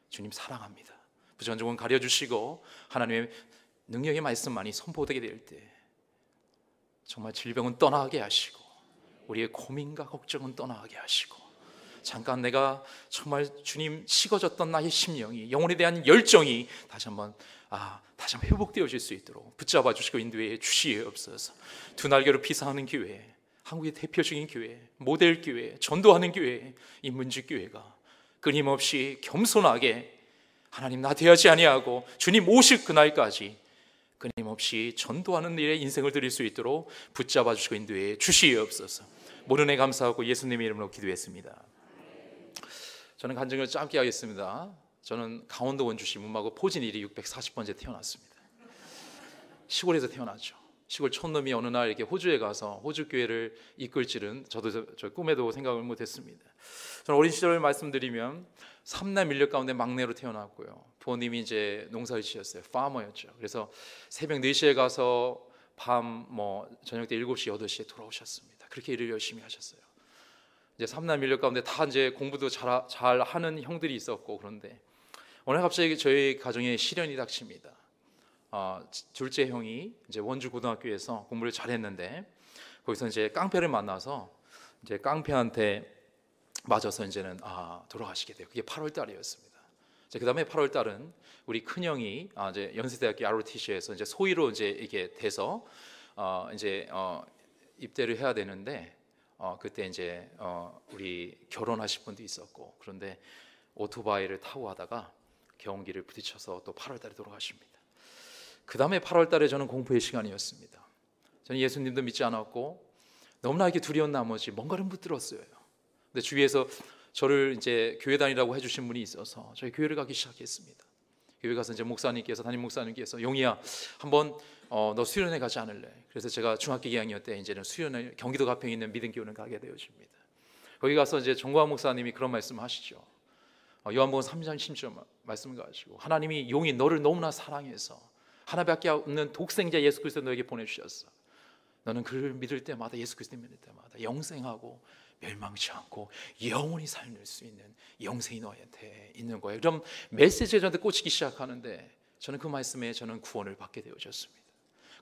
주님 사랑합니다. 부정적은 가려주시고 하나님의 능력의 말씀만이 선포되게 될 때 정말 질병은 떠나게 하시고 우리의 고민과 걱정은 떠나게 하시고 잠깐 내가 정말 주님 식어졌던 나의 심령이, 영혼에 대한 열정이 다시 한번 회복되어질 수 있도록 붙잡아 주시고 인도해 주시옵소서. 두 날개로 피상하는 교회, 한국의 대표적인 교회, 모델 교회, 전도하는 교회, 인문지 교회가 끊임없이 겸손하게 하나님 나 대하지 아니하고 주님 오실 그날까지 끊임없이 전도하는 일에 인생을 드릴 수 있도록 붙잡아 주시고 인도해 주시옵소서. 모든 애 감사하고 예수님의 이름으로 기도했습니다. 저는 간증을 짧게 하겠습니다. 저는 강원도 원주시 문마고 포진일이 640번째 태어났습니다. 시골에서 태어났죠. 시골 촌놈이 어느 날 이렇게 호주에 가서 호주 교회를 이끌 줄은 저 꿈에도 생각을 못했습니다. 저는 어린 시절을 말씀드리면 삼남 일녀 가운데 막내로 태어났고요. 부모님이 이제 농사를 지었어요. 파머였죠. 그래서 새벽 4시에 가서 밤 저녁 때 7시, 8시에 돌아오셨습니다. 그렇게 일을 열심히 하셨어요. 이제 삼남 일녀 가운데 다 이제 공부도 잘 하는 형들이 있었고, 그런데 오늘 갑자기 저희 가정에 시련이 닥칩니다. 둘째 형이 이제 원주 고등학교에서 공부를 잘했는데 거기서 이제 깡패를 만나서 이제 깡패한테 맞아서 이제는 돌아가시게 돼요. 그게 8월 달이었습니다. 그 다음에 8월 달은 우리 큰 형이 이제 연세대학교 ROTC에서 이제 소위로 이제 이게 돼서 이제 입대를 해야 되는데 그때 이제 우리 결혼하실 분도 있었고, 그런데 오토바이를 타고 가다가 경운기를 부딪혀서 또 8월 달에 돌아가십니다. 그 다음에 8월 달에 저는 공부의 시간이었습니다. 저는 예수님도 믿지 않았고 너무나 이렇게 두려운 나머지 뭔가를 묻들었어요. 근데 주위에서 저를 이제 교회 다니라고 해주신 분이 있어서 저희 교회를 가기 시작했습니다. 교회 가서 이제 담임 목사님께서 용희야 한번 너 수련회 가지 않을래? 그래서 제가 중학교 2학년 때 이제는 수련회 경기도 가평에 있는 믿음교회를 가게 되어집니다. 거기 가서 이제 정광 목사님이 그런 말씀하시죠. 요한복음 3장 10절 말씀 가지고 하나님이 용희 너를 너무나 사랑해서 하나밖에 없는 독생자 예수 그리스도 너에게 보내주셨어. 너는 그를 믿을 때마다, 예수 그리스도 믿을 때마다 영생하고 멸망치 않고 영원히 살 수 있는 영생이 너한테 있는 거예요. 그럼 메시지에 저한테 꽂히기 시작하는데 저는 그 말씀에 저는 구원을 받게 되어졌습니다.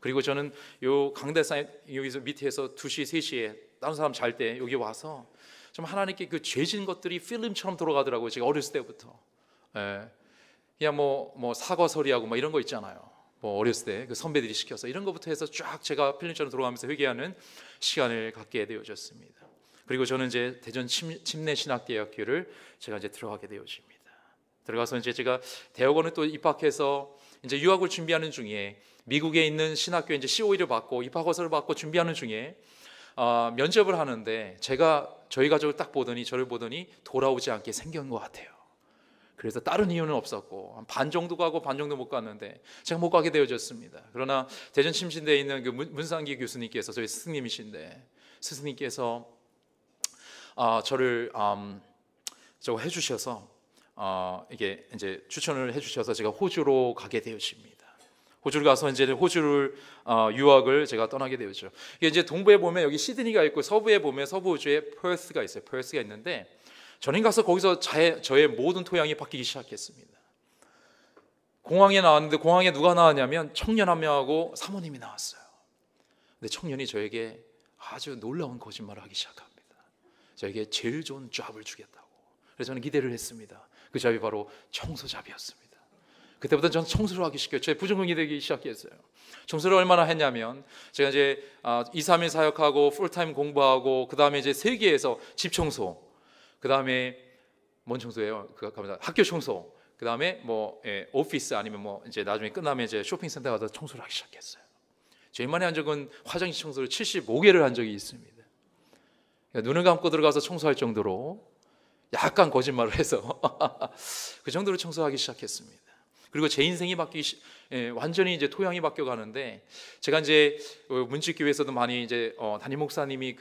그리고 저는 요 강대상 여기서 밑에서 2시, 3시에 다른 사람 잘 때 여기 와서 좀 하나님께 그 죄진 것들이 필름처럼 돌아가더라고요. 제가 어렸을 때부터. 그냥 뭐 사과설이하고 이런 거 있잖아요. 어렸을 때 그 선배들이 시켜서 이런 것부터 해서 쫙 제가 필름처럼 돌아가면서 회개하는 시간을 갖게 되어졌습니다. 그리고 저는 이제 대전 침례신학대학교를 제가 이제 들어가게 되어집니다. 들어가서 이제 제가 대학원을 또 입학해서 이제 유학을 준비하는 중에 미국에 있는 신학교에 이제 COE를 받고 입학허설을 받고 준비하는 중에 면접을 하는데 저희 가족을 딱 보더니 저를 보더니 돌아오지 않게 생긴 것 같아요. 그래서 다른 이유는 없었고 반 정도 가고 반 정도 못 갔는데 제가 못 가게 되어졌습니다. 그러나 대전 침신대에 있는 그 문상기 교수님께서 저희 스승님이신데 스승님께서 저를 저거 해주셔서 이게 이제 추천을 해주셔서 제가 호주로 가게 되어집니다. 호주를 가서 이제 호주를 유학을 제가 떠나게 되었죠. 이게 이제 동부에 보면 여기 시드니가 있고 서부에 보면 서부 호주에 퍼스가 있어요. 퍼스가 있는데 저는 가서 거기서 저의 모든 토양이 바뀌기 시작했습니다. 공항에 나왔는데 공항에 누가 나왔냐면 청년 한 명하고 사모님이 나왔어요. 근데 청년이 저에게 아주 놀라운 거짓말을 하기 시작합니다. 저에게 제일 좋은 잡을 주겠다고. 그래서 저는 기대를 했습니다. 그 잡이 바로 청소잡이었습니다. 그때부터 저는 청소를 하기 시작했어요. 제 부정응이 되기 시작했어요. 청소를 얼마나 했냐면 제가 이제 2, 3일 사역하고 풀타임 공부하고 그 다음에 이제 세계에서 집 청소, 그 다음에 뭔 청소예요? 학교 청소, 그 다음에 오피스 아니면 이제 나중에 끝나면 이제 쇼핑센터 가서 청소를 하기 시작했어요. 제일 많이 한 적은 화장실 청소를 75개를 한 적이 있습니다. 그러니까 눈을 감고 들어가서 청소할 정도로 약간 거짓말을 해서 그 정도로 청소하기 시작했습니다. 그리고 제 인생이 완전히 이제 토양이 바뀌어 가는데 제가 이제 문직교회에서도 많이 이제 담임 목사님이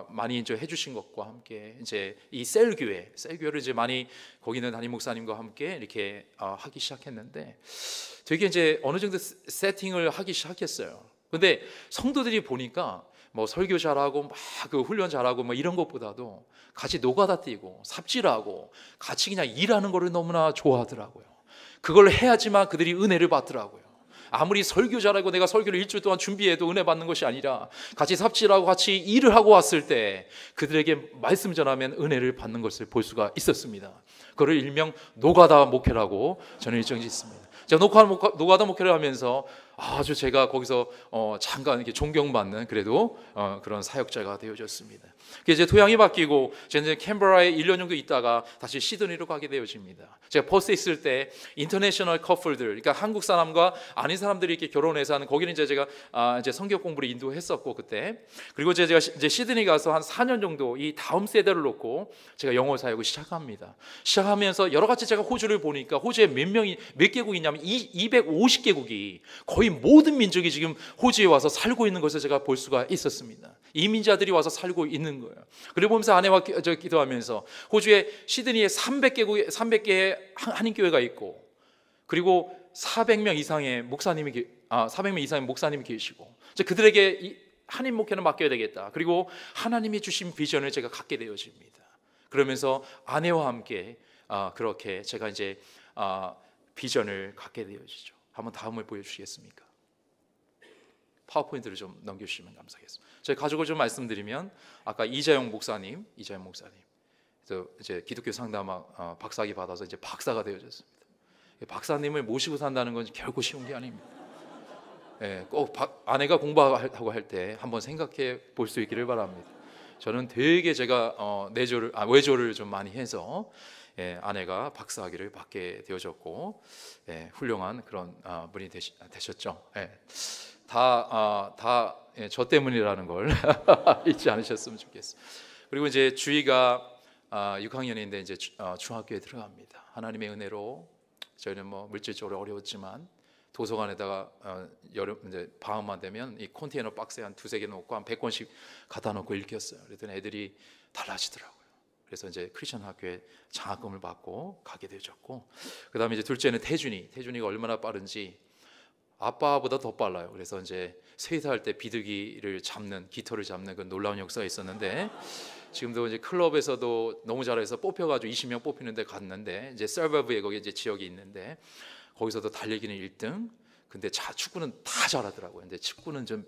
많이 이제 해주신 것과 함께 이제 이 셀교회를 이제 많이 거기 있는 담임 목사님과 함께 이렇게 하기 시작했는데 되게 이제 어느 정도 세팅을 하기 시작했어요. 근데 성도들이 보니까 뭐 설교 잘하고 막 그 훈련 잘하고 뭐 이런 것보다도 같이 노가다 뛰고 삽질하고 같이 그냥 일하는 거를 너무나 좋아하더라고요. 그걸 해야지만 그들이 은혜를 받더라고요. 아무리 설교 잘하고 내가 설교를 일주일 동안 준비해도 은혜 받는 것이 아니라 같이 삽질하고 같이 일을 하고 왔을 때 그들에게 말씀 전하면 은혜를 받는 것을 볼 수가 있었습니다. 그걸 일명 노가다 목회라고 저는 일정 짓습니다. 제가 노가다 목회를 하면서 아주 제가 거기서 잠깐 이렇게 존경받는 그래도 그런 사역자가 되어졌습니다. 이제 토양이 바뀌고 제가 이제 캔버라에 1년 정도 있다가 다시 시드니로 가게 되어집니다. 제가 퍼스에 있을 때 인터내셔널 커플들, 그러니까 한국 사람과 아닌 사람들이 이렇게 결혼해서 하는 거기는 이제 제가 이제 성경 공부를 인도했었고 그때 그리고 제가 이제 시드니 가서 한 4년 정도 이 다음 세대를 놓고 제가 영어 사역을 시작합니다. 시작하면서 여러 가지 제가 호주를 보니까 호주에 몇 개국이 있냐면 250개국이 거의 모든 민족이 지금 호주에 와서 살고 있는 것을 제가 볼 수가 있었습니다. 이민자들이 와서 살고 있는 거예요. 그리고 보면서 아내와 기도하면서 호주에 시드니에 300개의 한인교회가 있고 그리고 400명 이상의 목사님이 계시고 그들에게 한인 목회는 맡겨야 되겠다. 그리고 하나님이 주신 비전을 제가 갖게 되어집니다. 그러면서 아내와 함께 그렇게 제가 이제 비전을 갖게 되어지죠. 한번 다음을 보여주시겠습니까? 파워포인트를 좀 넘겨주시면 감사하겠습니다. 저희 가족을 좀 말씀드리면 아까 이자영 목사님, 이제 기독교 상담학 박사학위 받아서 이제 박사가 되어졌습니다. 박사님을 모시고 산다는 건 결코 쉬운 게 아닙니다. 꼭 아내가 공부하고 할 때 한번 생각해 볼 수 있기를 바랍니다. 저는 되게 제가 외조를 좀 많이 해서 아내가 박사학위를 받게 되어졌고 훌륭한 그런 분이 되셨죠. 다 저 때문이라는 걸 잊지 않으셨으면 좋겠어요. 그리고 이제 주희가 6학년인데 이제 중학교에 들어갑니다. 하나님의 은혜로 저희는 뭐 물질적으로 어려웠지만 도서관에다가 여름 이제 방학만 되면 이 컨테이너 박스에 한 2-3개 놓고 한 100권씩 갖다 놓고 읽혔어요. 그랬더니 애들이 달라지더라고요. 그래서 이제 크리스천 학교에 장학금을 받고 가게 되었고, 그다음에 이제 둘째는 태준이가 얼마나 빠른지 아빠보다 더 빨라요. 그래서 이제 세이사할 때 비둘기를 잡는 깃털을 잡는 그 놀라운 역사가 있었는데 지금도 이제 클럽에서도 너무 잘해서 뽑혀가지고 20명 뽑히는데 갔는데 이제 서버브에 거기 이제 지역이 있는데 거기서도 달리기는 1등. 근데 축구는 다 잘하더라고요. 근데 축구는 좀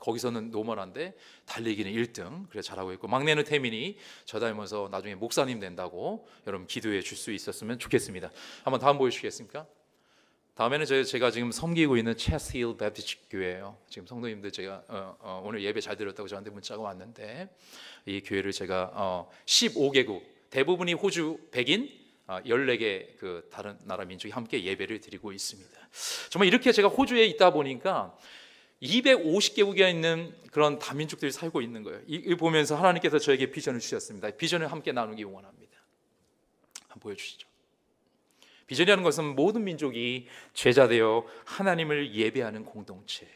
거기서는 노멀한데 달리기는 1등. 그래 잘하고 있고 막내는 태민이 저 닮아서 나중에 목사님 된다고 여러분 기도해 줄 수 있었으면 좋겠습니다. 한번 다음 보여주시겠습니까? 다음에는 제가 지금 섬기고 있는 체스힐 베프티스트 교회예요. 지금 성도님들 제가 오늘 예배 잘 드렸다고 저한테 문자가 왔는데 이 교회를 제가 15개국 대부분이 호주 백인 14개 그 다른 나라 민족이 함께 예배를 드리고 있습니다. 정말 이렇게 제가 호주에 있다 보니까 250개국에 있는 그런 다민족들이 살고 있는 거예요. 이 보면서 하나님께서 저에게 비전을 주셨습니다. 비전을 함께 나누기 원합니다. 한번 보여주시죠. 비전이라는 것은 모든 민족이 제자되어 하나님을 예배하는 공동체,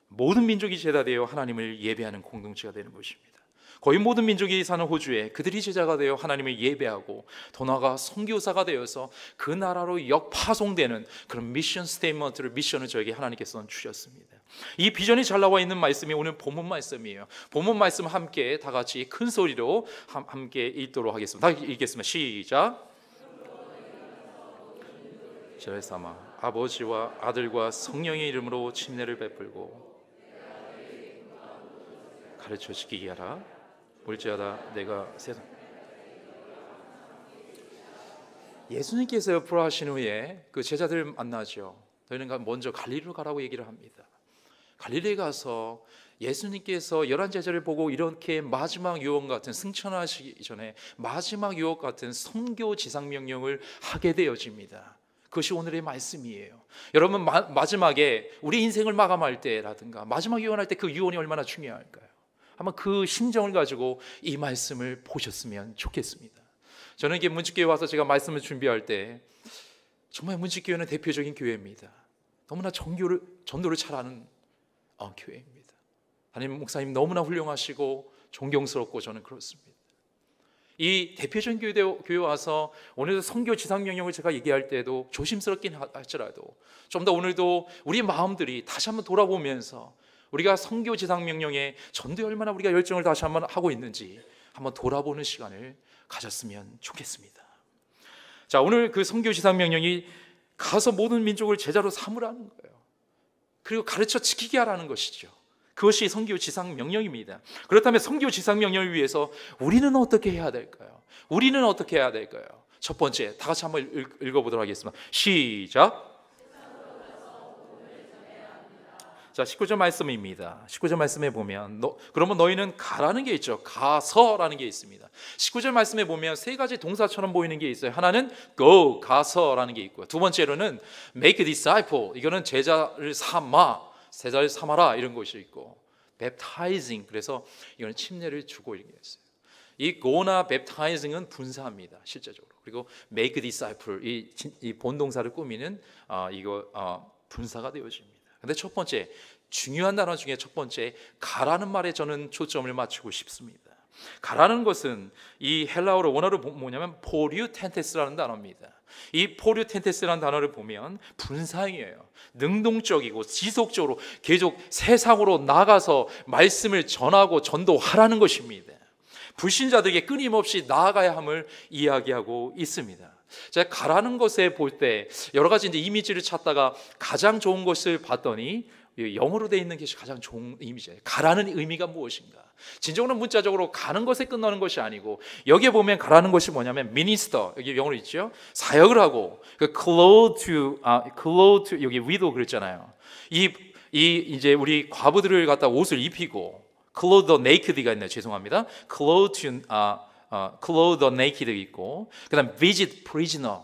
모든 민족이 제자되어 하나님을 예배하는 공동체가 되는 것입니다. 거의 모든 민족이 사는 호주에 그들이 제자가 되어 하나님을 예배하고 더 나아가 선교사가 되어서 그 나라로 역파송되는 그런 미션을 저에게 하나님께서 주셨습니다. 이 비전이 잘 나와 있는 말씀이 오늘 본문 말씀이에요. 본문 말씀 함께 다 같이 큰 소리로 함께 읽도록 하겠습니다. 다 읽겠습니다. 시작. 저의 삼아 아버지와 아들과 성령의 이름으로 침례를 베풀고 가르쳐 지키게 하라. 물지하다 내가 세상 예수님께서 부활하신 후에 그 제자들 만나죠. 너희는 먼저 갈릴리로 가라고 얘기를 합니다. 갈릴리에 가서 예수님께서 11제자를 보고 이렇게 마지막 유언 같은 승천하시기 전에 마지막 유언 같은 선교 지상명령을 하게 되어집니다. 그것이 오늘의 말씀이에요. 여러분 마지막에 우리 인생을 마감할 때라든가 마지막 유언할 때 그 유언이 얼마나 중요할까요? 한번 그 심정을 가지고 이 말씀을 보셨으면 좋겠습니다. 저는 이게 문직교회 와서 제가 말씀을 준비할 때 정말 문직교회는 대표적인 교회입니다. 너무나 전도를 잘하는 교회입니다. 담임 목사님 너무나 훌륭하시고 존경스럽고 저는 그렇습니다. 이 대표적인 교회 와서 오늘도 선교 지상명령을 제가 얘기할 때도 조심스럽긴 할지라도 좀 더 오늘도 우리 마음들이 다시 한번 돌아보면서 우리가 선교 지상 명령에 전도에 얼마나 우리가 열정을 다시 한번 하고 있는지 한번 돌아보는 시간을 가졌으면 좋겠습니다. 자, 오늘 그 선교 지상 명령이 가서 모든 민족을 제자로 삼으라는 거예요. 그리고 가르쳐 지키게 하라는 것이죠. 그것이 선교 지상 명령입니다. 그렇다면 선교 지상 명령을 위해서 우리는 어떻게 해야 될까요? 우리는 어떻게 해야 될까요? 첫 번째, 다 같이 한번 읽어보도록 하겠습니다. 시작. 자, 19절 말씀입니다. 19절 말씀에 보면 그러면 너희는 가라는 게 있죠. 가서라는 게 있습니다. 19절 말씀에 보면 세 가지 동사처럼 보이는 게 있어요. 하나는 go, 가서라는 게 있고요. 두 번째로는 make disciple, 이거는 제자를 삼아라 이런 것이 있고, baptizing, 그래서 이거는 침례를 주고 이런 게 있어요. 이 go나 baptizing은 분사합니다, 실제적으로. 그리고 make disciple, 이 본동사를 꾸미는 분사가 되어집니다. 근데 첫 번째, 중요한 단어 중에 첫 번째, 가라는 말에 저는 초점을 맞추고 싶습니다. 가라는 것은 이 헬라어로 원어로 뭐냐면 포류텐테스라는 단어입니다. 이 포류텐테스라는 단어를 보면 분사형이에요. 능동적이고 지속적으로 계속 세상으로 나가서 말씀을 전하고 전도하라는 것입니다. 불신자들에게 끊임없이 나아가야 함을 이야기하고 있습니다. 제가 가라는 것에 볼 때 여러 가지 이제 이미지를 찾다가 가장 좋은 것을 봤더니 영어로 되어 있는 것이 가장 좋은 이미지예요. 가라는 의미가 무엇인가? 진정으로 문자적으로 가는 것에 끝나는 것이 아니고, 여기에 보면 가라는 것이 뭐냐면 minister, 여기 영어로 있죠. 사역을 하고, 그 clothe to 여기 widow 그랬잖아요. 이제 우리 과부들을 갖다 옷을 입히고, clothe the naked가 있네요. 죄송합니다. clothe the naked 있고, 그다음 visit prisoner,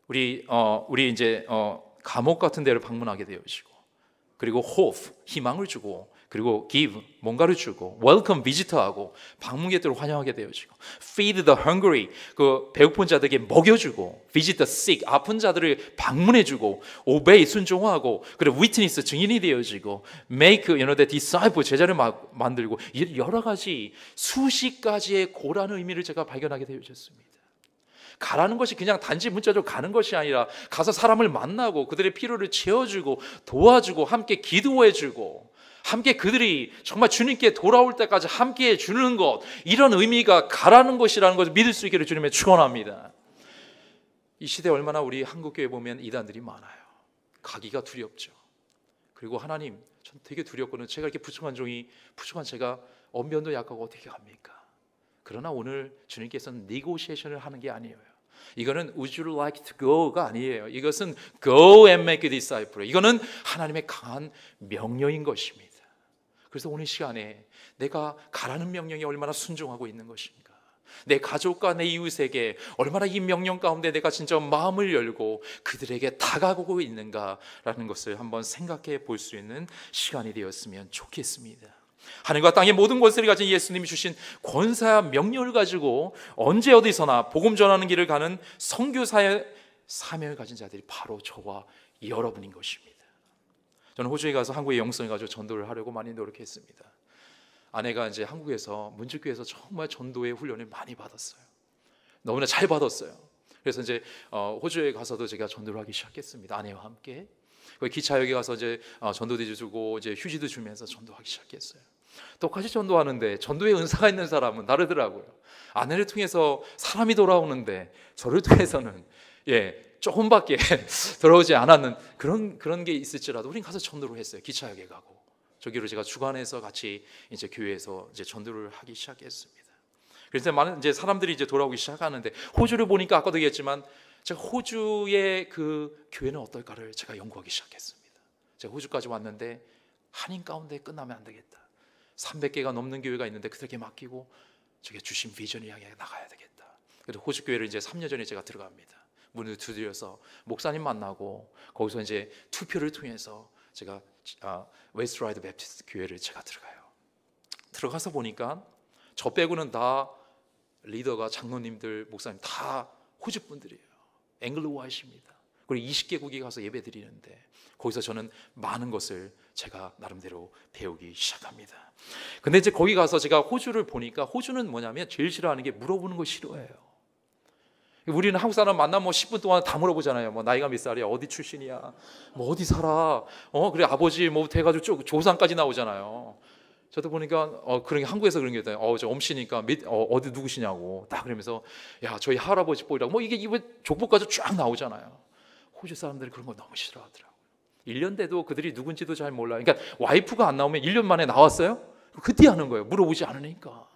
우리 이제 감옥 같은 데를 방문하게 되어지고, 그리고 hope, 희망을 주고, 그리고 give, 뭔가를 주고, welcome visitor하고 방문객들을 환영하게 되어지고, feed the hungry, 그 배고픈 자들에게 먹여주고, visit the sick, 아픈 자들을 방문해주고, obey, 순종하고, 그리고 witness, 증인이 되어지고, make the disciple, 제자를 만들고, 여러 가지 수십 가지의 고라는 의미를 제가 발견하게 되어졌습니다. 가라는 것이 그냥 단지 문자적으로 가는 것이 아니라 가서 사람을 만나고 그들의 필요를 채워주고 도와주고 함께 기도해주고 함께 그들이 정말 주님께 돌아올 때까지 함께 해주는 것, 이런 의미가 가라는 것이라는 것을 믿을 수 있기를 주님의 축원합니다. 이 시대에 얼마나 우리 한국교회 보면 이단들이 많아요. 가기가 두렵죠. 그리고 하나님, 전 되게 두렵거든요. 제가 이렇게 부족한 제가 언변도 약하고 어떻게 합니까? 그러나 오늘 주님께서는 negotiation을 하는 게 아니에요. 이거는 would you like to go가 아니에요. 이것은 go and make a disciple. 이거는 하나님의 강한 명령인 것입니다. 그래서 오늘 시간에 내가 가라는 명령에 얼마나 순종하고 있는 것인가, 내 가족과 내 이웃에게 얼마나 이 명령 가운데 내가 진짜 마음을 열고 그들에게 다가오고 있는가라는 것을 한번 생각해 볼 수 있는 시간이 되었으면 좋겠습니다. 하늘과 땅의 모든 권세를 가진 예수님이 주신 권세와 명령을 가지고 언제 어디서나 복음 전하는 길을 가는 선교사의 사명을 가진 자들이 바로 저와 여러분인 것입니다. 저는 호주에 가서 한국의 영성을 가지고 전도를 하려고 많이 노력했습니다. 아내가 이제 한국에서 문지교에서 정말 전도의 훈련을 많이 받았어요. 너무나 잘 받았어요. 그래서 이제 호주에 가서도 제가 전도를 하기 시작했습니다. 아내와 함께. 기차역에 가서 이제 전도도 주고 이제 휴지도 주면서 전도하기 시작했어요. 똑같이 전도하는데 전도의 은사가 있는 사람은 다르더라고요. 아내를 통해서 사람이 돌아오는데 저를 통해서는 조금밖에 돌아오지 않았는 그런 게 있을지라도 우린 가서 전도를 했어요. 기차역에 가고 저기로 제가 주관해서 같이 이제 교회에서 이제 전도를 하기 시작했습니다. 그래서 많은 이제 사람들이 이제 돌아오기 시작하는데, 호주를 보니까 아까도 얘기했지만 제가 호주의 그 교회는 어떨까를 제가 연구하기 시작했습니다. 제가 호주까지 왔는데 한인 가운데 끝나면 안 되겠다. 300개가 넘는 교회가 있는데 그들에게 맡기고 저게 주신 비전을 향해 나가야 되겠다. 그래서 호주 교회를 이제 3년 전에 제가 들어갑니다. 문을 두드려서 목사님 만나고 거기서 이제 투표를 통해서 제가 웨스트라이드 베프티스트 교회를 제가 들어가요. 들어가서 보니까 저 빼고는 다 리더가 장로님들, 목사님 다 호주 분들이에요. 앵글로화이십니다. 그리고 20개국에 가서 예배 드리는데 거기서 저는 많은 것을 제가 나름대로 배우기 시작합니다. 근데 이제 거기 가서 제가 호주를 보니까, 호주는 뭐냐면 제일 싫어하는 게 물어보는 거 싫어해요. 우리는 한국 사람 만나면 뭐 10분 동안 다 물어보잖아요. 뭐 나이가 몇 살이야, 어디 출신이야, 뭐 어디 살아, 그래 아버지 뭐 돼가지고 쭉 조상까지 나오잖아요. 저도 보니까 그런 게 한국에서 그런 게 있어요. 저 엄씨니까 어디 누구시냐고 딱 그러면서 야 저희 할아버지 뻘이라고 뭐 이게 입에 족보까지 쫙 나오잖아요. 호주 사람들이 그런 거 너무 싫어하더라고요. 1년 돼도 그들이 누군지도 잘 몰라요. 그러니까 와이프가 안 나오면 1년 만에 나왔어요? 그때 하는 거예요. 물어보지 않으니까.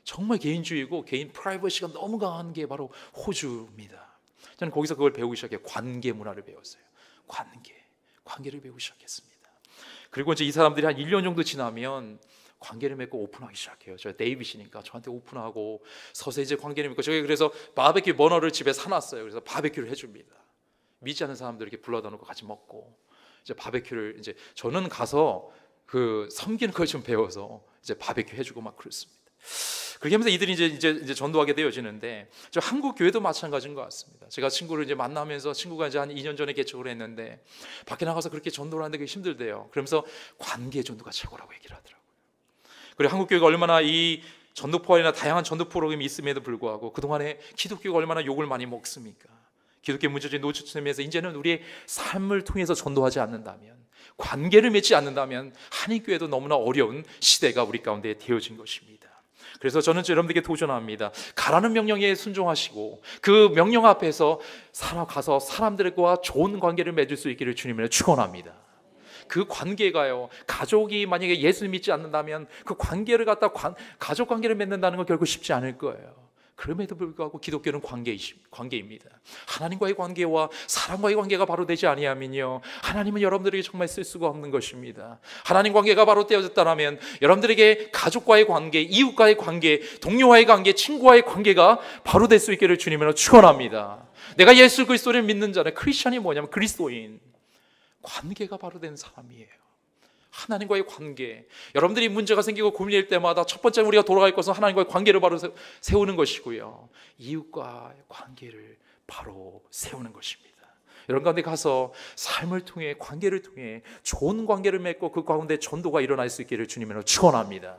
정말 개인주의고 개인 프라이버시가 너무 강한 게 바로 호주입니다. 저는 거기서 그걸 배우기 시작해요. 관계 문화를 배웠어요. 관계를 배우기 시작했습니다. 그리고 이제 이 사람들이 한 1년 정도 지나면 관계를 맺고 오픈하기 시작해요. 저 데이빗이니까 저한테 오픈하고 서서 이제 관계를 맺고 저희 그래서 바베큐 버너를 집에 사놨어요. 그래서 바베큐를 해줍니다. 믿지 않는 사람들 이렇게 불러다 놓고 같이 먹고 이제 바베큐를 이제 저는 가서 그 섬기는 걸 좀 배워서 이제 바베큐 해주고 막 그랬습니다. 그렇게 하면서 이들이 이제 전도하게 되어지는데 저 한국 교회도 마찬가지인 것 같습니다. 제가 친구를 이제 만나면서 친구가 이제 한 2년 전에 개척을 했는데 밖에 나가서 그렇게 전도를 하는 게 힘들대요. 그러면서 관계 전도가 최고라고 얘기를 하더라고요. 그리고 한국 교회가 얼마나 이 전도포화나 다양한 전도 프로그램이 있음에도 불구하고 그동안에 기독교가 얼마나 욕을 많이 먹습니까? 기독교 문제적인 노출점에서 이제는 우리의 삶을 통해서 전도하지 않는다면, 관계를 맺지 않는다면 한인교회도 너무나 어려운 시대가 우리 가운데 되어진 것입니다. 그래서 저는 여러분들에게 도전합니다. 가라는 명령에 순종하시고 그 명령 앞에서 살아가서 사람들과 좋은 관계를 맺을 수 있기를 주님을 축원합니다. 그 관계가요, 가족이 만약에 예수를 믿지 않는다면 그 관계를 갖다 가족 관계를 맺는다는 건 결국 쉽지 않을 거예요. 그럼에도 불구하고 기독교는 관계입니다. 하나님과의 관계와 사람과의 관계가 바로 되지 아니하면요, 하나님은 여러분들에게 정말 쓸 수가 없는 것입니다. 하나님 관계가 바로 떼어졌다면 여러분들에게 가족과의 관계, 이웃과의 관계, 동료와의 관계, 친구와의 관계가 바로 될 수 있기를 주님으로 축원합니다. 내가 예수 그리스도를 믿는 자는, 크리스천이 뭐냐면 그리스도인, 관계가 바로 된 사람이에요. 하나님과의 관계. 여러분들이 문제가 생기고 고민일 때마다 첫 번째 우리가 돌아갈 것은 하나님과의 관계를 바로 세우는 것이고요, 이웃과의 관계를 바로 세우는 것입니다. 이런 가운데 가서 삶을 통해, 관계를 통해 좋은 관계를 맺고 그 가운데 전도가 일어날 수 있기를 주님으로 축원합니다.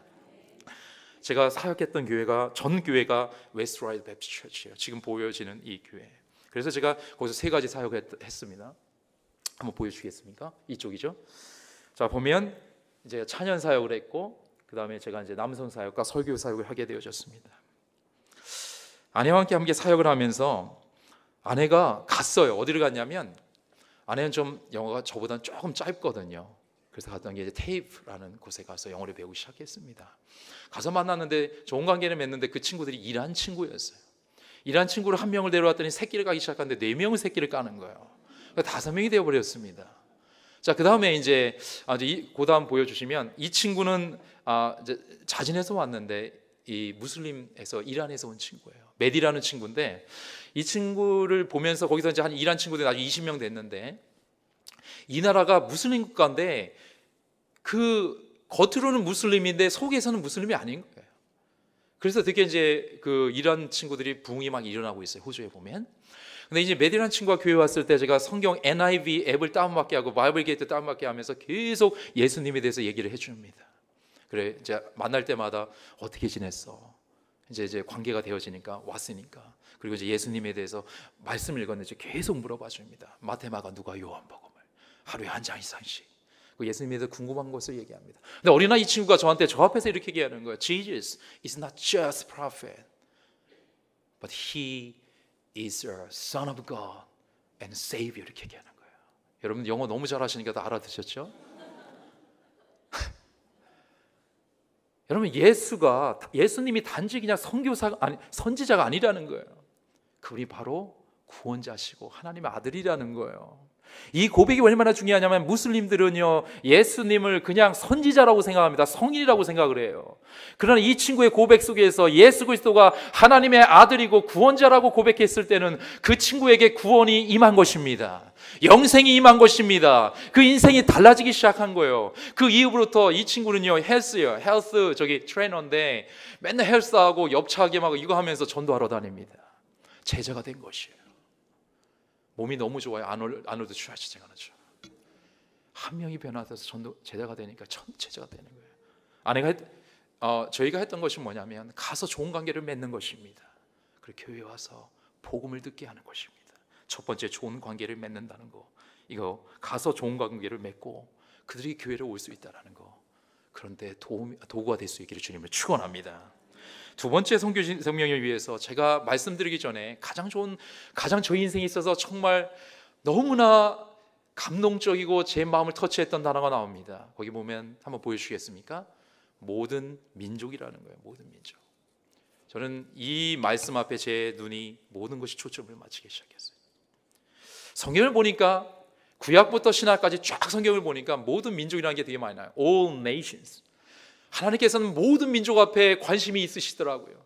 제가 사역했던 교회가, 전 교회가 웨스트라이드 베프티스트 처치예요. 지금 보여지는 이 교회. 그래서 제가 거기서 3가지 사역을 했습니다. 한번 보여주시겠습니까? 이쪽이죠. 자, 보면 이제 찬양 사역을 했고, 그 다음에 제가 이제 남성 사역과 설교 사역을 하게 되어졌습니다. 아내와 함께 사역을 하면서 아내가 갔어요. 어디를 갔냐면, 아내는 좀 영어가 저보다는 조금 짧거든요. 그래서 갔던 게 이제 테이프라는 곳에 가서 영어를 배우기 시작했습니다. 가서 만났는데 좋은 관계를 맺는데 그 친구들이 이란 친구였어요. 이란 친구를 1명을 데려왔더니 새끼를 까기 시작하는데 4명의 새끼를 까는 거예요. 5명이 되어버렸습니다. 자, 그 다음에 이제 그 다음 보여주시면, 이 친구는 이제 자진해서 왔는데 이 무슬림에서, 이란에서 온 친구예요. 메디라는 친구인데, 이 친구를 보면서 거기서 이제 한 이란 친구들이 아주 20명 됐는데, 이 나라가 무슬림 국가인데 그 겉으로는 무슬림인데 속에서는 무슬림이 아닌 거예요. 그래서 되게 이제 그 이란 친구들이 부흥이 막 일어나고 있어요, 호주에 보면. 근데 이제 메디라는 친구가 교회 왔을 때 제가 성경 NIV 앱을 다운받게 하고 바이블 게이트 다운받게 하면서 계속 예수님에 대해서 얘기를 해줍니다. 그래, 이제 만날 때마다 어떻게 지냈어? 이제 관계가 되어지니까, 왔으니까. 그리고 이제 예수님에 대해서 말씀을 읽었는지 계속 물어봐 줍니다. 마태, 마가, 누가, 요한복음을 하루에 한 장 이상씩. 그 예수님에 대해서 궁금한 것을 얘기합니다. 근데 어린아이 친구가 저 앞에서 이렇게 얘기하는 거예요. Jesus is not just prophet, but he is a son of God and Savior, 이렇게 얘기하는 거예요. 여러분 영어 너무 잘하시니까 다 알아듣셨죠? 여러분, 예수님이 단지 그냥 선지자가 아니라는 거예요. 그분이 바로 구원자시고 하나님의 아들이라는 거예요. 이 고백이 얼마나 중요하냐면, 무슬림들은요, 예수님을 그냥 선지자라고 생각합니다. 성인이라고 생각을 해요. 그러나 이 친구의 고백 속에서 예수 그리스도가 하나님의 아들이고 구원자라고 고백했을 때는 그 친구에게 구원이 임한 것입니다. 영생이 임한 것입니다. 그 인생이 달라지기 시작한 거예요. 그 이후부터 이 친구는요, 헬스 트레이너인데 맨날 헬스하고 옆차게 막 이거 하면서 전도하러 다닙니다. 제자가 된 것이에요. 몸이 너무 좋아요. 아놀드 슈왈츠제거나 한 명이 변화돼서 제자가 되니까 제자가 되는 거예요. 저희가 했던 것이 뭐냐면 가서 좋은 관계를 맺는 것입니다. 그리고 교회에 와서 복음을 듣게 하는 것입니다. 첫 번째, 좋은 관계를 맺는다는 거. 이거 가서 좋은 관계를 맺고 그들이 교회로 올 수 있다는 거. 그런데 도구가 될 수 있기를 주님을 축원합니다. 두 번째, 선교 생명을 위해서 제가 말씀드리기 전에 가장 저희 인생에 있어서 정말 너무나 감동적이고 제 마음을 터치했던 단어가 나옵니다. 거기 보면 한번 보여주시겠습니까? 모든 민족이라는 거예요. 모든 민족. 저는 이 말씀 앞에 제 눈이 모든 것이 초점을 맞추기 시작했어요. 성경을 보니까 구약부터 신약까지 쫙 성경을 보니까 모든 민족이라는 게 되게 많이 나요. All nations. 하나님께서는 모든 민족 앞에 관심이 있으시더라고요.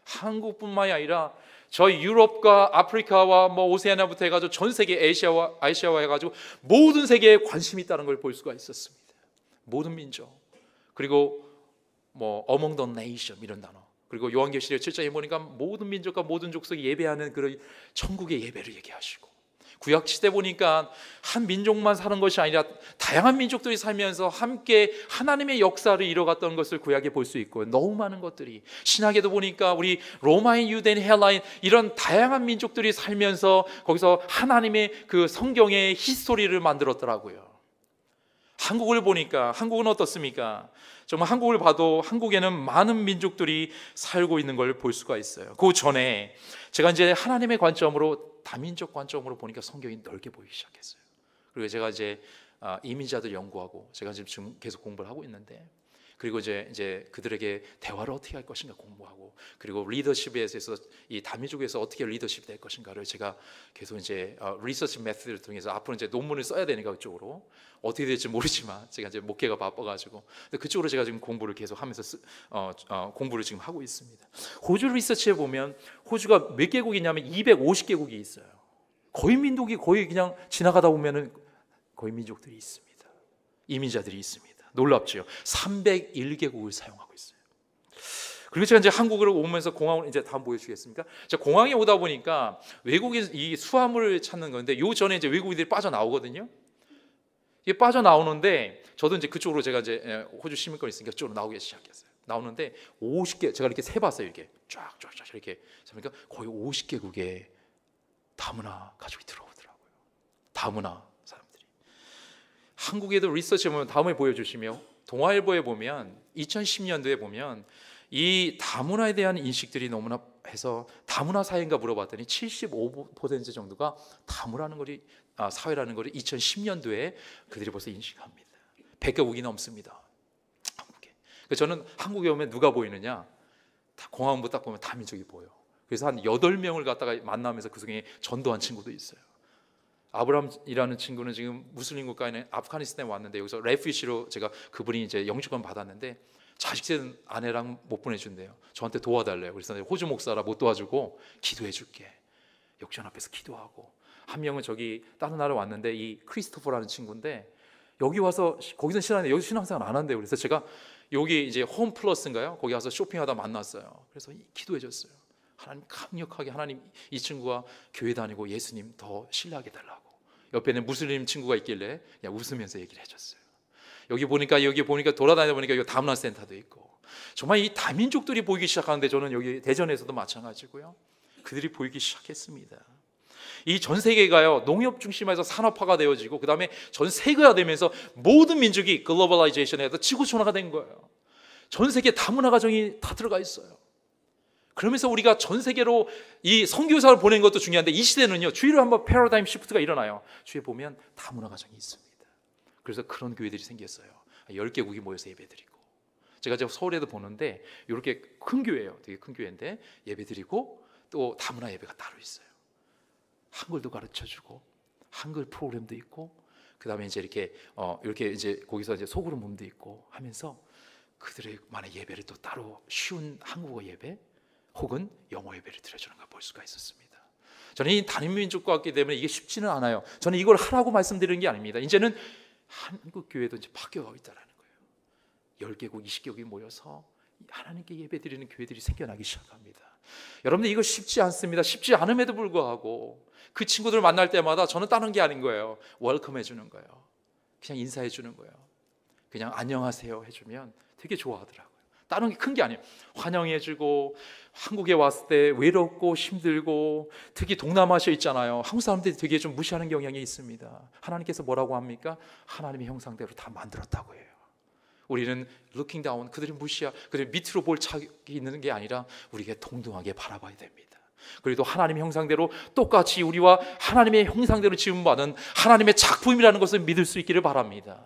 한국뿐만이 아니라 저희 유럽과 아프리카와 오세아니아부터 해가지고 전 세계 아시아와 해가지고 모든 세계에 관심이 있다는 걸 볼 수가 있었습니다. 모든 민족. 그리고 among the nation 이런 단어. 그리고 요한계시록 7장에 보니까 모든 민족과 모든 족속이 예배하는 그런 천국의 예배를 얘기하시고, 구약 시대 보니까 한 민족만 사는 것이 아니라 다양한 민족들이 살면서 함께 하나님의 역사를 이뤄갔던 것을 구약에 볼 수 있고, 너무 많은 것들이 신약에도 보니까 우리 로마인, 유대인, 헬라인 이런 다양한 민족들이 살면서 거기서 하나님의 그 성경의 히스토리를 만들었더라고요. 한국을 보니까 한국은 어떻습니까? 정말 한국을 봐도 한국에는 많은 민족들이 살고 있는 걸 볼 수가 있어요. 그 전에 제가 이제 하나님의 관점으로, 다민족 관점으로 보니까 성경이 넓게 보이기 시작했어요. 그리고 제가 이제 이민자들 연구하고 제가 지금 계속 공부를 하고 있는데, 그리고 이제 그들에게 대화를 어떻게 할 것인가 공부하고, 그리고 리더십에 있어서 이 다민족에서 어떻게 리더십이 될 것인가를 제가 계속 이제 리서치 메시드를 통해서 앞으로 이제 논문을 써야 되니까 그쪽으로 어떻게 될지 모르지만 제가 이제 목회가 바빠가지고 그쪽으로 제가 지금 공부를 계속 하면서 공부를 지금 하고 있습니다. 호주 리서치에 보면 호주가 몇 개국이냐면 250개국이 있어요. 거의 민족이 거의 그냥 지나가다 보면은 거의 민족들이 있습니다. 이민자들이 있습니다. 놀랍죠. 301개국을 사용하고 있어요. 그리고 제가 이제 한국으로 오면서 공항을 이제 다음 보여주겠습니까? 제가 공항에 오다 보니까 외국인 이 수화물을 찾는 건데, 요 전에 이제 외국인들이 빠져나오거든요. 이게 빠져나오는데 저도 이제 그쪽으로 제가 이제 호주 시민권 있으니까 그쪽으로 나오기 시작했어요. 나오는데 50개, 제가 이렇게 세봤어요. 이렇게 쫙쫙쫙 이렇게 그러니까 거의 50개국의 다문화 가족이 들어오더라고요. 다문화 사람들이. 한국에도 리서치 보면 다음에 보여주시면, 동아일보에 보면 2010년도에 보면 이 다문화에 대한 인식들이 너무나 해서 다문화 사회인가 물어봤더니 75% 정도가 다문화라는 것이 사회라는 것을 2010년도에 그들이 벌써 인식합니다. 100개국이 넘습니다. 한국에. 그래서 저는 한국에 오면 누가 보이느냐? 공항부 딱 보면 다민족이 보여. 그래서 한 8명을 갖다가 만나면서 그 중에 전도한 친구도 있어요. 아브람이라는 친구는 지금 무슬림 국가에 아프가니스탄에 왔는데 여기서 레퓨지로 제가 그분이 이제 영주권 받았는데 자식된 아내랑 못 보내준대요. 저한테 도와달래요. 그래서 호주 목사라 못 도와주고 기도해줄게. 역전 앞에서 기도하고. 한 명은 저기 다른 나라 왔는데 이 크리스토퍼라는 친구인데 여기 와서 거기서 신앙인데 여기서 신앙생활 안 한대요. 그래서 제가 여기 이제 홈 플러스인가요? 거기 가서 쇼핑하다 만났어요. 그래서 기도해줬어요. 하나님 강력하게, 하나님 이 친구가 교회 다니고 예수님 더 신뢰하게 달라고. 옆에는 무슬림 친구가 있길래 그냥 웃으면서 얘기를 해줬어요. 여기 보니까 돌아다니다 보니까 여기 다문화 센터도 있고, 정말 이 다민족들이 보이기 시작하는데, 저는 여기 대전에서도 마찬가지고요. 그들이 보이기 시작했습니다. 이 전 세계가요 농협 중심에서 산업화가 되어지고 그 다음에 전 세계화 되면서 모든 민족이 글로벌라이제이션에서 지구촌화가 된 거예요. 전 세계 다문화 가정이 다 들어가 있어요. 그러면서 우리가 전 세계로 이 선교사를 보낸 것도 중요한데, 이 시대는요 주위로 한번 패러다임 시프트가 일어나요. 주위에 보면 다문화 가정이 있습니다. 그래서 그런 교회들이 생겼어요. 10개국이 모여서 예배드리고, 제가 서울에도 보는데 이렇게 큰 교회예요. 되게 큰 교회인데 예배드리고 또 다문화 예배가 따로 있어요. 한글도 가르쳐주고 한글 프로그램도 있고, 그 다음에 이제 이렇게 이제 거기서 이제 소그룹 몸도 있고 하면서 그들의 만의 예배를 또 따로 쉬운 한국어 예배 혹은 영어 예배를 드려주는 걸 볼 수가 있었습니다. 저는 이 다민민족과 왔기 때문에 이게 쉽지는 않아요. 저는 이걸 하라고 말씀드리는 게 아닙니다. 이제는 한국 교회도 이제 바뀌어가고 있다는 거예요. 10개국, 20개국이 모여서 하나님께 예배드리는 교회들이 생겨나기 시작합니다. 여러분들 이거 쉽지 않습니다. 쉽지 않음에도 불구하고 그 친구들 만날 때마다 저는 다른 게 아닌 거예요. 웰컴 해주는 거예요. 그냥 인사해 주는 거예요. 그냥 안녕하세요 해주면 되게 좋아하더라고요. 다른 게 큰 게 아니에요. 환영해주고, 한국에 왔을 때 외롭고 힘들고, 특히 동남아시아 있잖아요. 한국 사람들이 되게 좀 무시하는 경향이 있습니다. 하나님께서 뭐라고 합니까? 하나님의 형상대로 다 만들었다고 해요. 우리는 looking down, 그들이 그들 밑으로 볼 착이 있는 게 아니라 우리가 동등하게 바라봐야 됩니다. 그래도 하나님의 형상대로 똑같이 우리와 하나님의 형상대로 지음받은 하나님의 작품이라는 것을 믿을 수 있기를 바랍니다.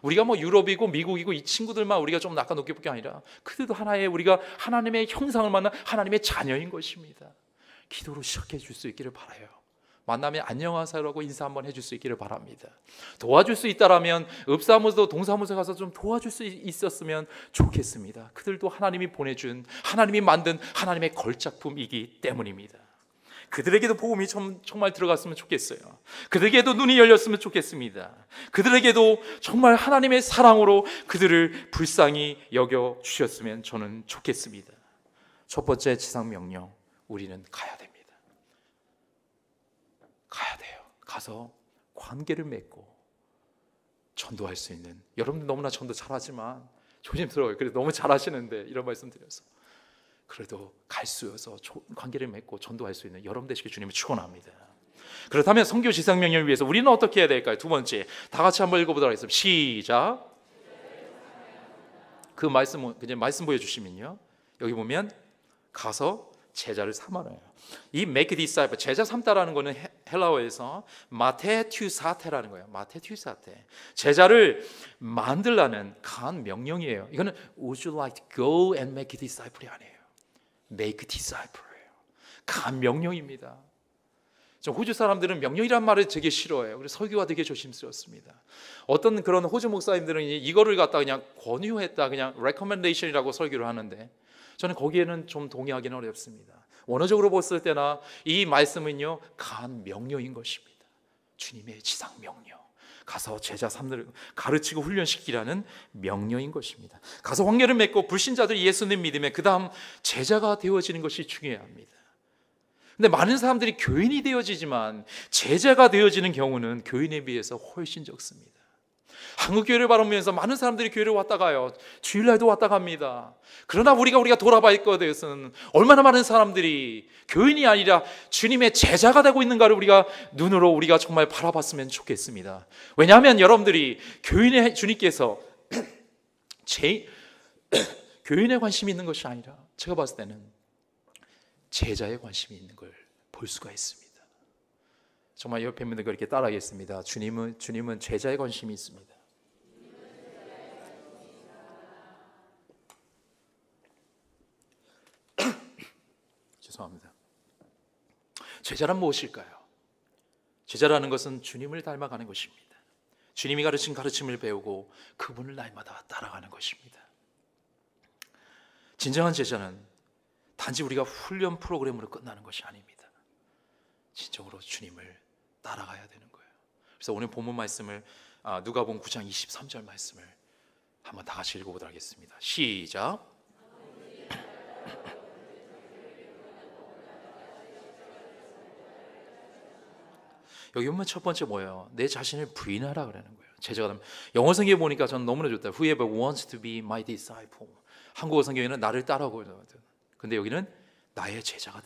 우리가 뭐 유럽이고 미국이고 이 친구들만 우리가 좀 낮게 높게 볼 게 아니라 그들도 하나의 우리가 하나님의 형상을 만난 하나님의 자녀인 것입니다. 기도로 시작해 줄 수 있기를 바라요. 만나면 안녕하세요라고 인사 한번 해줄 수 있기를 바랍니다. 도와줄 수 있다라면 읍사무소 동사무소 가서 좀 도와줄 수 있었으면 좋겠습니다. 그들도 하나님이 보내준, 하나님이 만든 하나님의 걸작품이기 때문입니다. 그들에게도 복음이 정말 들어갔으면 좋겠어요. 그들에게도 눈이 열렸으면 좋겠습니다. 그들에게도 정말 하나님의 사랑으로 그들을 불쌍히 여겨 주셨으면 저는 좋겠습니다. 첫 번째 지상 명령, 우리는 가야 됩니다. 가야 돼요. 가서 관계를 맺고 전도할 수 있는, 여러분들 너무나 전도 잘하지만 조심스러워요. 그래서 너무 잘하시는데 이런 말씀 드려서 그래도 갈 수 있어서 관계를 맺고 전도할 수 있는 여러분 되시길 주님을 축원합니다. 그렇다면 선교 지상 명령을 위해서 우리는 어떻게 해야 될까요? 두 번째, 다 같이 한번 읽어보도록 하겠습니다. 시작. 그 말씀 보여주시면요, 여기 보면 가서 제자를 삼아라요. 이 make disciple, 제자 삼다라는 거는 헬라어에서 마테튜사테라는 거예요. 마테튜사테, 제자를 만들라는 간 명령이에요. 이거는 would you like to go and make disciple이 아니에요. make disciple예요. 간 명령입니다. 호주 사람들은 명령이란 말을 되게 싫어해요. 그래서 설교가 되게 조심스럽습니다. 어떤 그런 호주 목사님들은 이거를 갖다 그냥 권유했다, 그냥 recommendation이라고 설교를 하는데 저는 거기에는 좀 동의하기는 어렵습니다. 원어적으로 봤을 때나 이 말씀은요, 간 명령인 것입니다. 주님의 지상 명령, 가서 제자 삼들 가르치고 훈련시키라는 명령인 것입니다. 가서 관계를 맺고 불신자들이 예수님 믿으면 그 다음 제자가 되어지는 것이 중요합니다. 근데 많은 사람들이 교인이 되어지지만 제자가 되어지는 경우는 교인에 비해서 훨씬 적습니다. 한국 교회를 바라보면서 많은 사람들이 교회를 왔다 가요. 주일날도 왔다 갑니다. 그러나 우리가 돌아볼 것에 대해서는 얼마나 많은 사람들이 교인이 아니라 주님의 제자가 되고 있는가를 눈으로 우리가 정말 바라봤으면 좋겠습니다. 왜냐하면 여러분들이 교인의 주님께서 교인에 관심이 있는 것이 아니라 제가 봤을 때는 제자에 관심이 있는 걸 볼 수가 있습니다. 정말 옆에 분들과 이렇게 따라하겠습니다. 주님은 제자에 관심이 있습니다. 죄송합니다. 제자란 무엇일까요? 제자라는 것은 주님을 닮아가는 것입니다. 주님이 가르친 가르침을 배우고 그분을 날마다 따라가는 것입니다. 진정한 제자는 단지 우리가 훈련 프로그램으로 끝나는 것이 아닙니다. 진정으로 주님을 따라가야 되는 거예요. 그래서 오늘 본문 말씀을 누가복음 9장 23절 말씀을 한번 다 같이 읽어보도록 하겠습니다. 시작. 여기 보면 첫 번째 뭐예요? 내 자신을 부인하라 그러는 거예요. 제자가 영어 성경에 보니까 저는 너무나 좋다. Whoever wants to be my disciple. 한국어 성경에는 나를 따라오거든. 근데 여기는 나의 제자가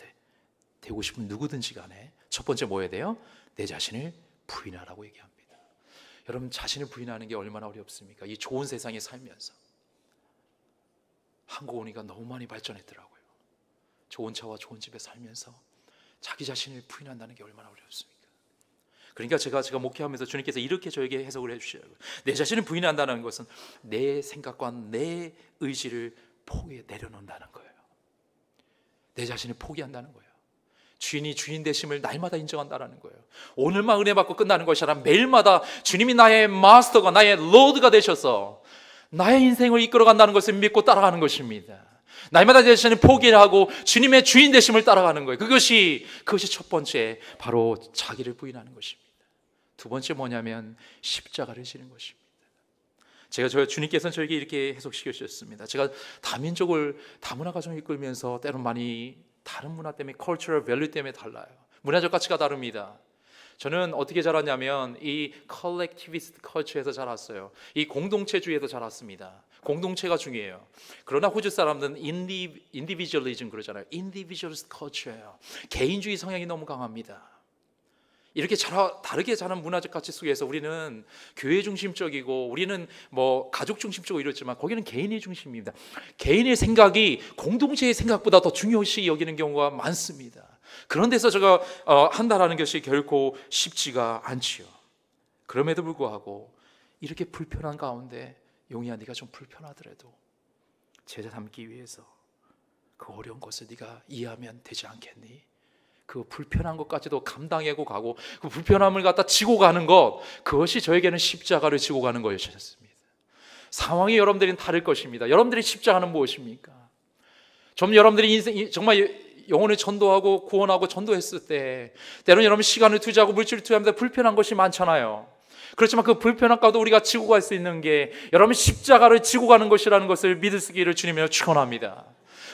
되고 싶은 누구든지 간에 첫 번째 뭐 해야 돼요? 내 자신을 부인하라고 얘기합니다. 여러분, 자신을 부인하는 게 얼마나 어렵습니까? 이 좋은 세상에 살면서. 한국 오니까 너무 많이 발전했더라고요. 좋은 차와 좋은 집에 살면서 자기 자신을 부인한다는 게 얼마나 어렵습니까? 그러니까 제가 목회하면서 주님께서 이렇게 저에게 해석을 해주셔요. 내 자신을 부인한다는 것은 내 생각과 내 의지를 포기에 내려놓는다는 거예요. 내 자신을 포기한다는 거예요. 주인이 주인 되심을 날마다 인정한다는 거예요. 오늘만 은혜 받고 끝나는 것이 아니라 매일마다 주님이 나의 마스터가, 나의 로드가 되셔서 나의 인생을 이끌어간다는 것을 믿고 따라가는 것입니다. 날마다 내 자신을 포기하고 주님의 주인 되심을 따라가는 거예요. 그것이 첫 번째, 바로 자기를 부인하는 것입니다. 두 번째 뭐냐면 십자가를 지는 것입니다. 주님께서는 저에게 이렇게 해석시켜 주셨습니다. 제가 다문화 가정을 이끌면서 때론 많이 다른 문화 때문에, cultural value 때문에 달라요. 문화적 가치가 다릅니다. 저는 어떻게 자랐냐면 이 collectivist culture에서 자랐어요. 이 공동체주의에서 자랐습니다. 공동체가 중요해요. 그러나 호주 사람들은 인디비주얼리즘 그러잖아요. 인디비주얼리스트 컬처예요. 개인주의 성향이 너무 강합니다. 이렇게 다르게 자란 문화적 가치 속에서 우리는 교회 중심적이고 우리는 뭐 가족 중심적이고 이렇지만 거기는 개인의 중심입니다. 개인의 생각이 공동체의 생각보다 더 중요시 여기는 경우가 많습니다. 그런 데서 제가 한다라는 것이 결코 쉽지가 않지요. 그럼에도 불구하고 이렇게 불편한 가운데 용이야, 네가 좀 불편하더라도 제자 삼기 위해서 그 어려운 것을 네가 이해하면 되지 않겠니? 그 불편한 것까지도 감당하고 가고 그 불편함을 갖다 지고 가는 것, 그것이 저에게는 십자가를 지고 가는 것이었습니다. 상황이 여러분들은 다를 것입니다. 여러분들의 십자가는 무엇입니까? 좀 여러분들이 인생 정말 영혼을 전도하고 구원하고 전도했을 때 때로는 여러분 시간을 투자하고 물질을 투자하면서 불편한 것이 많잖아요. 그렇지만 그 불편함과도 우리가 지고 갈 수 있는 게 여러분 십자가를 지고 가는 것이라는 것을 믿으시기를 주님으로 축원합니다.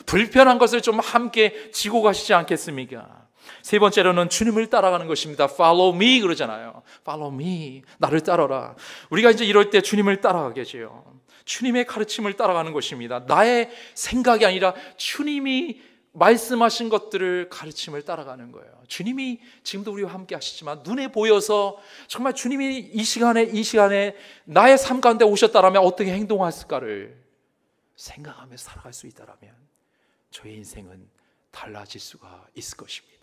불편한 것을 좀 함께 지고 가시지 않겠습니까? 세 번째로는 주님을 따라가는 것입니다. Follow me 그러잖아요. Follow me, 나를 따라라. 우리가 이제 이럴 때 주님을 따라가게 돼요. 주님의 가르침을 따라가는 것입니다. 나의 생각이 아니라 주님이 말씀하신 것들을 가르침을 따라가는 거예요. 주님이 지금도 우리와 함께 하시지만 눈에 보여서 정말 주님이 이 시간에 나의 삶 가운데 오셨다라면 어떻게 행동했을까를 생각하며 살아갈 수 있다라면 저의 인생은 달라질 수가 있을 것입니다.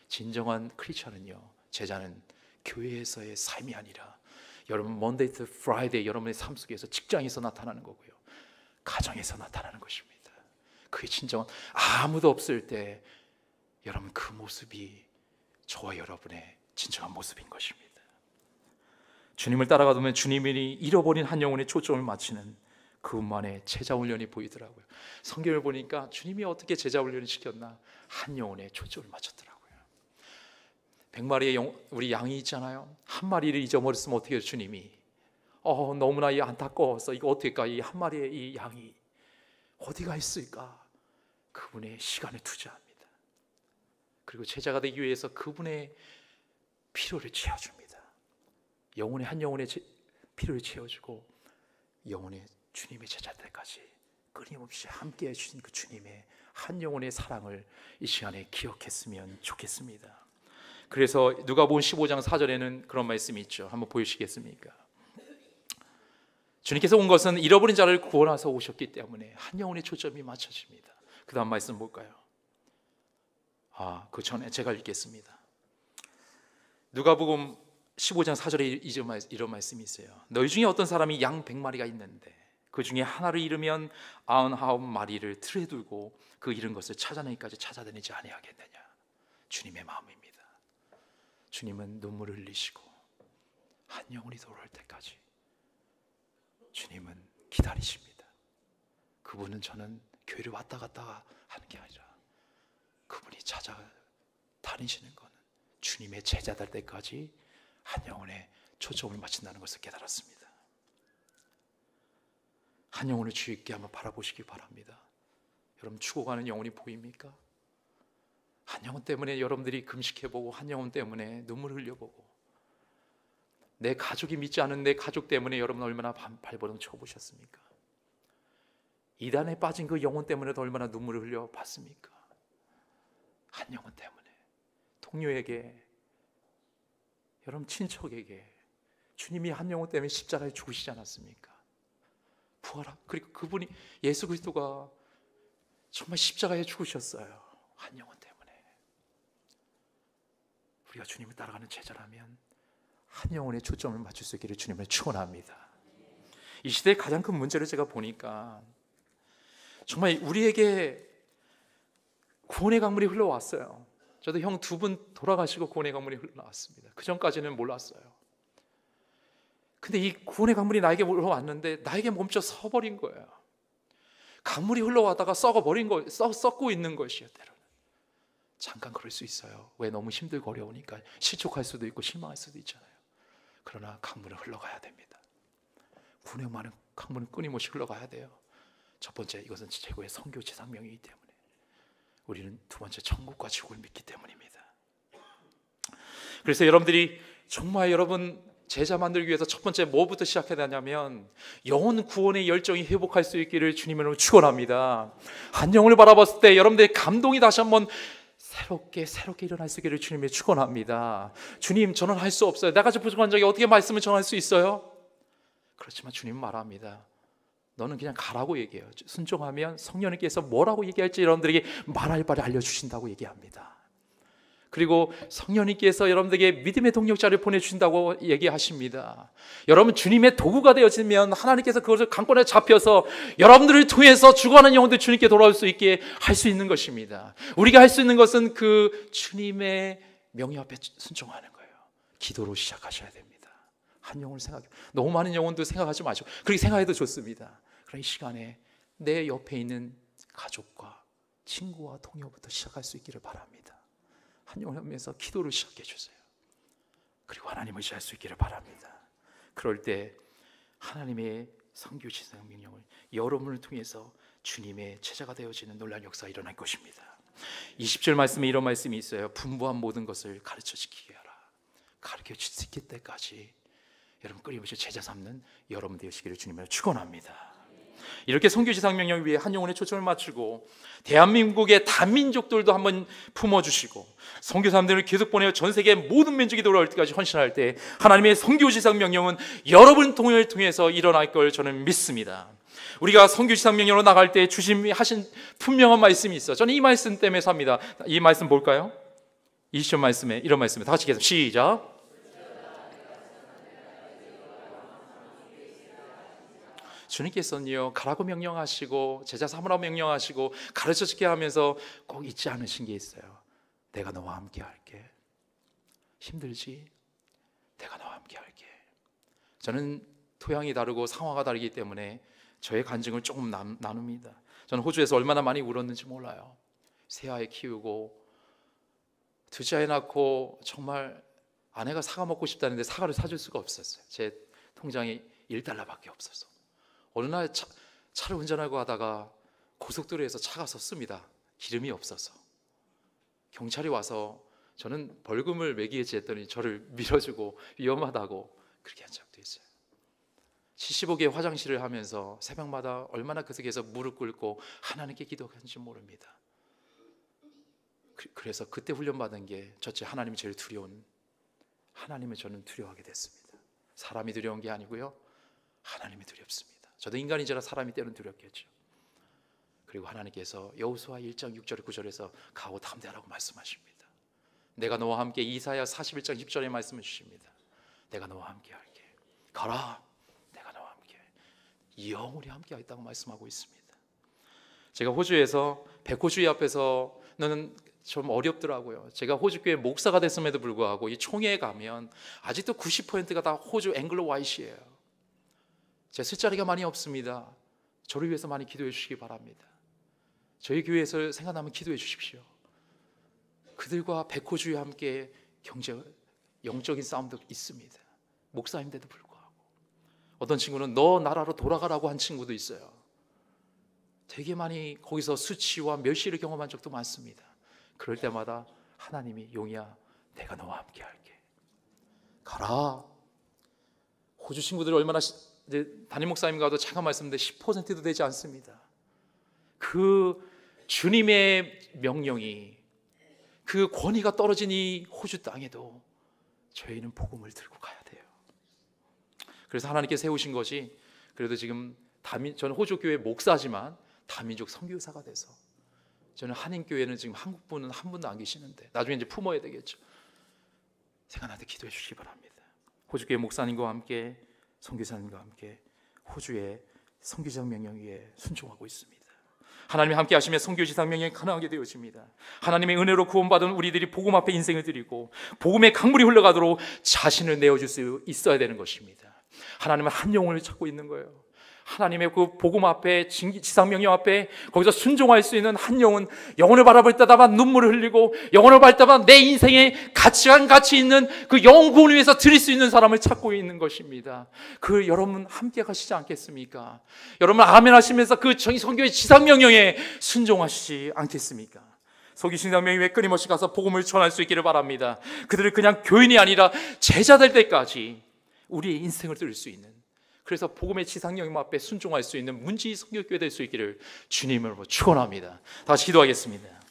진정한 크리스천은요, 제자는 교회에서의 삶이 아니라 여러분 Monday to Friday 여러분의 삶 속에서 직장에서 나타나는 거고요, 가정에서 나타나는 것입니다. 그게 진정한, 아무도 없을 때 여러분 그 모습이 저와 여러분의 진정한 모습인 것입니다. 주님을 따라가다 보면 주님이 잃어버린 한 영혼의 초점을 맞추는 그분만의 제자 훈련이 보이더라고요. 성경을 보니까 주님이 어떻게 제자 훈련을 시켰나, 한 영혼의 초점을 맞췄더라고요. 100마리의 우리 양이 있잖아요. 한 마리를 잊어버렸으면 어떻게 해요? 주님이 너무나 안타까워서 이거 어떻게 할까? 이 한 마리의 이 양이 어디가 있을까? 그분의 시간을 투자합니다. 그리고 제자가 되기 위해서 그분의 필요를 채워줍니다. 영혼의 한 영혼의 필요를 채워주고 영혼의 주님의 제자들까지 끊임없이 함께해 주신 그 주님의 한 영혼의 사랑을 이 시간에 기억했으면 좋겠습니다. 그래서 누가복음 15장 4절에는 그런 말씀이 있죠. 한번 보여주시겠습니까? 주님께서 온 것은 잃어버린 자를 구원하서 오셨기 때문에 한 영혼의 초점이 맞춰집니다. 그 다음 말씀 볼까요? 그 전에 제가 읽겠습니다. 누가복음 15장 4절에 이런 말씀이 있어요. 너희 중에 어떤 사람이 양 100마리가 있는데 그 중에 하나를 잃으면 99마리를 틀에 두고 그 잃은 것을 찾아내기까지 찾아다니지 아니하겠느냐. 주님의 마음입니다. 주님은 눈물을 흘리시고 한 영혼이 돌아올 때까지 주님은 기다리십니다. 그분은 저는 교회를 왔다 갔다 하는 게 아니라 그분이 찾아다니시는 것은 주님의 제자될 때까지 한 영혼에 초점을 맞춘다는 것을 깨달았습니다. 한 영혼을 주의 있게 한번 바라보시기 바랍니다. 여러분 죽어가는 영혼이 보입니까? 한 영혼 때문에 여러분들이 금식해보고 한 영혼 때문에 눈물을 흘려보고 내 가족이 믿지 않은 내 가족 때문에 여러분 얼마나 발버둥 쳐보셨습니까? 이단에 빠진 그 영혼 때문에도 얼마나 눈물을 흘려봤습니까? 한 영혼 때문에 동료에게, 여러분 친척에게 주님이 한 영혼 때문에 십자가에 죽으시지 않았습니까? 부활하, 그리고 그분이 예수 그리스도가 정말 십자가에 죽으셨어요. 한 영혼 때문에. 우리가 주님을 따라가는 제자라면 한 영혼의 초점을 맞출 수 있기를 주님을 축원합니다. 이 시대의 가장 큰 문제를 제가 보니까 정말 우리에게 구원의 강물이 흘러왔어요. 저도 형 2분 돌아가시고 구원의 강물이 흘러왔습니다. 그 전까지는 몰랐어요. 근데 이 구원의 강물이 나에게 흘러왔는데 나에게 멈춰 서버린 거예요. 강물이 흘러와다가 썩고 있는 것이에요. 때로는 잠깐 그럴 수 있어요. 왜? 너무 힘들고 어려우니까 실족할 수도 있고 실망할 수도 있잖아요. 그러나 강물은 흘러가야 됩니다. 구원의 많은 강물은 끊임없이 흘러가야 돼요. 첫 번째, 이것은 최고의 선교 지상명이기 때문에 우리는 두 번째, 천국과 지옥을 믿기 때문입니다. 그래서 여러분들이 정말 여러분 제자 만들기 위해서 첫 번째 뭐부터 시작해야 되냐면 영혼 구원의 열정이 회복할 수 있기를 주님으로 축원합니다. 한 영혼을 바라봤을 때 여러분들의 감동이 다시 한번 새롭게 일어날 수 있기를 주님의 축원합니다. 주님, 저는 할 수 없어요. 내가 부족한 적이 어떻게 말씀을 전할 수 있어요? 그렇지만 주님 말합니다. 너는 그냥 가라고 얘기해요. 순종하면 성령님께서 뭐라고 얘기할지 여러분들에게 말할 바를 알려주신다고 얘기합니다. 그리고 성령님께서 여러분들에게 믿음의 동력자를 보내주신다고 얘기하십니다. 여러분, 주님의 도구가 되어지면 하나님께서 그것을 강권에 잡혀서 여러분들을 통해서 죽어가는 영혼들 주님께 돌아올 수 있게 할 수 있는 것입니다. 우리가 할 수 있는 것은 그 주님의 명령 앞에 순종하는 거예요. 기도로 시작하셔야 됩니다. 한 영혼을 생각해, 너무 많은 영혼도 생각하지 마시고, 그렇게 생각해도 좋습니다. 그러나 이 시간에 내 옆에 있는 가족과 친구와 동료부터 시작할 수 있기를 바랍니다. 한 영혼을 하면서 기도를 시작해 주세요. 그리고 하나님을 의지할 수 있기를 바랍니다. 그럴 때 하나님의 선교지상 명령을 여러분을 통해서 주님의 제자가 되어지는 놀라운 역사가 일어날 것입니다. 20절 말씀에 이런 말씀이 있어요. 분부한 모든 것을 가르쳐 지키게 하라. 가르쳐 지킬 때까지 여러분 끊임없이 제자 삼는 여러분 되시기를 주님으로 축원합니다. 이렇게 선교지상 명령을 위해 한 영혼에 초점을 맞추고 대한민국의 다민족들도 한번 품어주시고 선교사람들을 계속 보내어 전 세계 모든 민족이 돌아올 때까지 헌신할 때 하나님의 선교지상 명령은 여러분 통일을 통해서 일어날 걸 저는 믿습니다. 우리가 선교지상 명령으로 나갈 때 주님이 하신 분명한 말씀이 있어. 저는 이 말씀 때문에 삽니다. 이 말씀 볼까요? 20절 말씀에 이런 말씀입니다. 다 같이 계속 시작. 주님께서는요, 가라고 명령하시고 제자 삼으라고 명령하시고 가르쳐주게 하면서 꼭 잊지 않으신 게 있어요. 내가 너와 함께 할게. 힘들지? 내가 너와 함께 할게. 저는 토양이 다르고 상황가 다르기 때문에 저의 간증을 조금 나눕니다. 저는 호주에서 얼마나 많이 울었는지 몰라요. 새 아이 키우고 둘째 아이 낳고 정말 아내가 사과 먹고 싶다는데 사과를 사줄 수가 없었어요. 제 통장에 $1밖에 없어서. 어느 날 차를 운전하고 하다가 고속도로에서 차가 섰습니다. 기름이 없어서. 경찰이 와서 저는 벌금을 매기겠지 했더니 저를 밀어주고 위험하다고 그렇게 한 적도 있어요. 75개의 화장실을 하면서 새벽마다 얼마나 그 속에서 무릎 꿇고 하나님께 기도하는지 모릅니다. 그래서 그때 훈련받은 게 첫째, 하나님이 제일 두려운, 하나님을 저는 두려워하게 됐습니다. 사람이 두려운 게 아니고요, 하나님이 두렵습니다. 저도 인간이지라 사람이 때는 두렵겠죠. 그리고 하나님께서 여호수아 1장 6절 9절에서 가고 담대하라고 말씀하십니다. 내가 너와 함께, 이사야 41장 10절에 말씀을 주십니다. 내가 너와 함께 할게. 가라, 내가 너와 함께 영원히 함께 하겠다고 말씀하고 있습니다. 제가 호주에서 백호주의 앞에서는 좀 어렵더라고요. 제가 호주교회 목사가 됐음에도 불구하고 이 총회에 가면 아직도 90%가 다 호주 앵글로 와이시예요. 제 술자리가 많이 없습니다. 저를 위해서 많이 기도해 주시기 바랍니다. 저희 교회에서 생각나면 기도해 주십시오. 그들과 백호주의와 함께 영적인 싸움도 있습니다. 목사인데도 불구하고. 어떤 친구는 너 나라로 돌아가라고 한 친구도 있어요. 되게 많이 거기서 수치와 멸시를 경험한 적도 많습니다. 그럴 때마다 하나님이 용이야, 내가 너와 함께 할게. 가라. 호주 친구들이 얼마나 이제 담임 목사님과도 잠깐 말씀드렸는데 10%도 되지 않습니다. 그 주님의 명령이, 그 권위가 떨어진 이 호주 땅에도 저희는 복음을 들고 가야 돼요. 그래서 하나님께 세우신 것이, 그래도 지금 저는 호주 교회 목사지만 다민족 선교사가 돼서, 저는 한인 교회는 지금 한국 분은 한 분도 안 계시는데 나중에 이제 품어야 되겠죠. 생각나는데 기도해 주시기 바랍니다. 호주 교회 목사님과 함께, 선교사님과 함께 호주의 선교지상 명령 위에 순종하고 있습니다. 하나님이 함께 하시며 선교지상 명령이 가능하게 되어집니다. 하나님의 은혜로 구원받은 우리들이 복음 앞에 인생을 드리고 복음의 강물이 흘러가도록 자신을 내어줄 수 있어야 되는 것입니다. 하나님은 한 영혼을 찾고 있는 거예요. 하나님의 그 복음 앞에, 지상 명령 앞에 거기서 순종할 수 있는 한 영혼을 바라볼 때마다 눈물을 흘리고, 영혼을 볼 때마다 내 인생에 가치 있는 그 영혼 구원을 위해서 드릴 수 있는 사람을 찾고 있는 것입니다. 그 여러분 함께 가시지 않겠습니까? 여러분 아멘 하시면서 그 선교의 지상 명령에 순종하시지 않겠습니까? 서기신 명령에 끊임없이 가서 복음을 전할 수 있기를 바랍니다. 그들을 그냥 교인이 아니라 제자 될 때까지 우리의 인생을 뚫을 수 있는, 그래서 복음의 지상령임 앞에 순종할 수 있는 문지기 선교교회 될 수 있기를 주님으로 축원합니다. 다시 기도하겠습니다.